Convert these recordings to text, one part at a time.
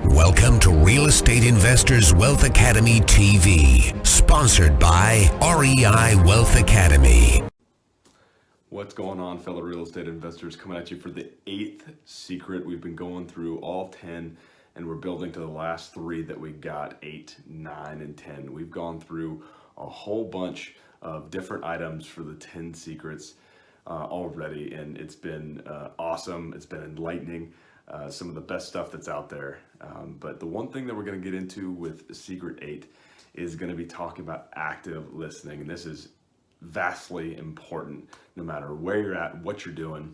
Welcome to Real Estate Investors Wealth Academy TV, sponsored by REI Wealth Academy. What's going on, fellow real estate investors? Coming at you for the 8th secret. We've been going through all 10 and we're building to the last 3 that we got, 8, 9, and 10. We've gone through a whole bunch of different items for the 10 secrets already, and it's been awesome. It's been enlightening. Some of the best stuff that's out there. But the one thing that we're going to get into with Secret 8 is going to be talking about active listening. And this is vastly important no matter where you're at, what you're doing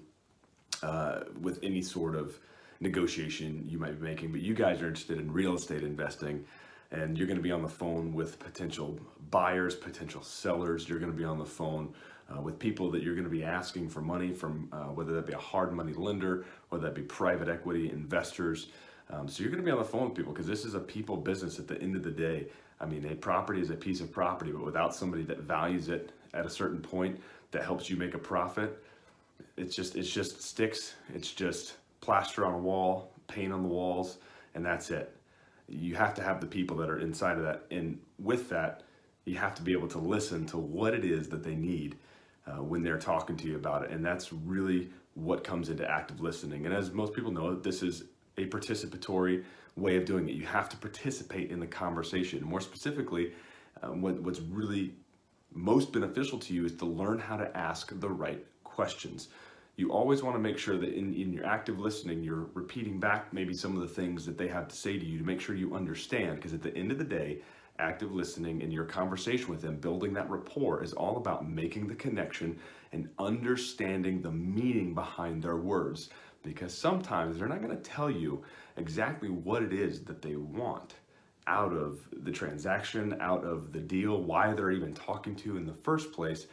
with any sort of negotiation you might be making. But you guys are interested in real estate investing, and you're going to be on the phone with potential buyers, potential sellers. You're going to be on the phone with people that you're going to be asking for money from, whether that be a hard money lender, whether that be private equity investors. So you're going to be on the phone with people because this is a people business at the end of the day. I mean, a property is a piece of property, but without somebody that values it at a certain point that helps you make a profit, it's just sticks. It's just plaster on a wall, paint on the walls, and that's it. You have to have the people that are inside of that. And with that, you have to be able to listen to what it is that they need when they're talking to you about it. And that's really what comes into active listening. And as most people know, this is a participatory way of doing it. You have to participate in the conversation. More specifically, what's really most beneficial to you is to learn how to ask the right questions. You always want to make sure that in your active listening, you're repeating back maybe some of the things that they have to say to you to make sure you understand. Because at the end of the day, active listening and your conversation with them, building that rapport, is all about making the connection and understanding the meaning behind their words. Because sometimes they're not going to tell you exactly what it is that they want out of the transaction, out of the deal, why they're even talking to you in the first place.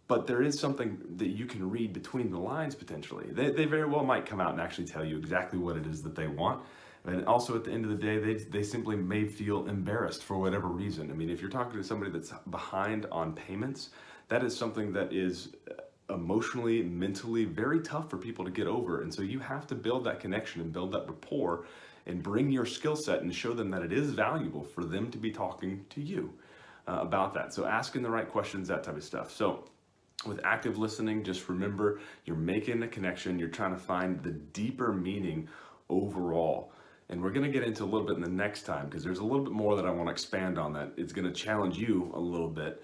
But there is something that you can read between the lines potentially. They very well might come out and actually tell you exactly what it is that they want. And also at the end of the day, they simply may feel embarrassed for whatever reason. I mean, if you're talking to somebody that's behind on payments, that is something that is emotionally, mentally very tough for people to get over. And so you have to build that connection and build that rapport and bring your skill set and show them that it is valuable for them to be talking to you about that. So asking the right questions, that type of stuff. So with active listening, just remember you're making a connection. You're trying to find the deeper meaning overall. And we're going to get into a little bit in the next time because there's a little bit more that I want to expand on that. It's going to challenge you a little bit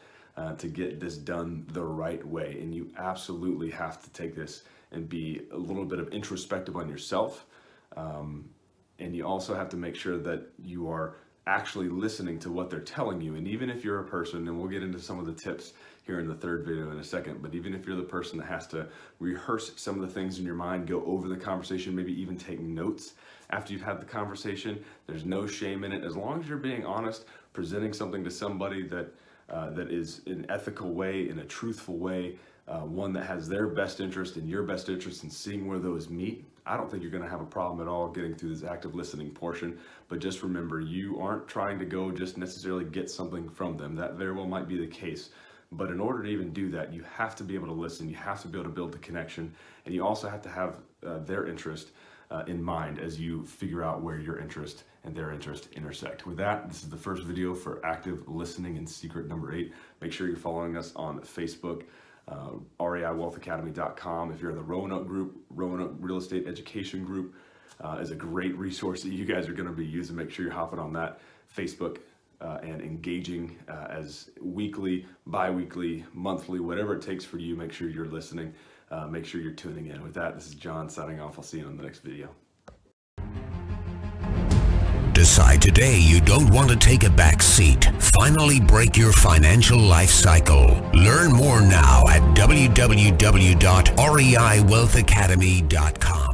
to get this done the right way. And you absolutely have to take this and be a little bit of introspective on yourself. And you also have to make sure that you are actually listening to what they're telling you. And even if you're a person, and we'll get into some of the tips here in the third video in a second, but even if you're the person that has to rehearse some of the things in your mind, go over the conversation, maybe even take notes after you've had the conversation, there's no shame in it. As long as you're being honest, presenting something to somebody that is in an ethical way, in a truthful way, one that has their best interest and your best interest, and seeing where those meet, I don't think you're going to have a problem at all getting through this active listening portion. But just remember, you aren't trying to go just necessarily get something from them. That very well might be the case. But in order to even do that, you have to be able to listen. You have to be able to build the connection. And you also have to have their interest in mind as you figure out where your interest and their interest intersect. With that, this is the first video for active listening and secret number 8. Make sure you're following us on Facebook, reiwealthacademy.com. If you're in the Roanoke group, Roanoke Real Estate Education Group is a great resource that you guys are going to be using. Make sure you're hopping on that Facebook and engaging as weekly, bi-weekly, monthly, whatever it takes for you. Make sure you're listening. Make sure you're tuning in. With that, this is John signing off. I'll see you on the next video. Decide today you don't want to take a back seat. Finally break your financial life cycle. Learn more now at www.reiwealthacademy.com.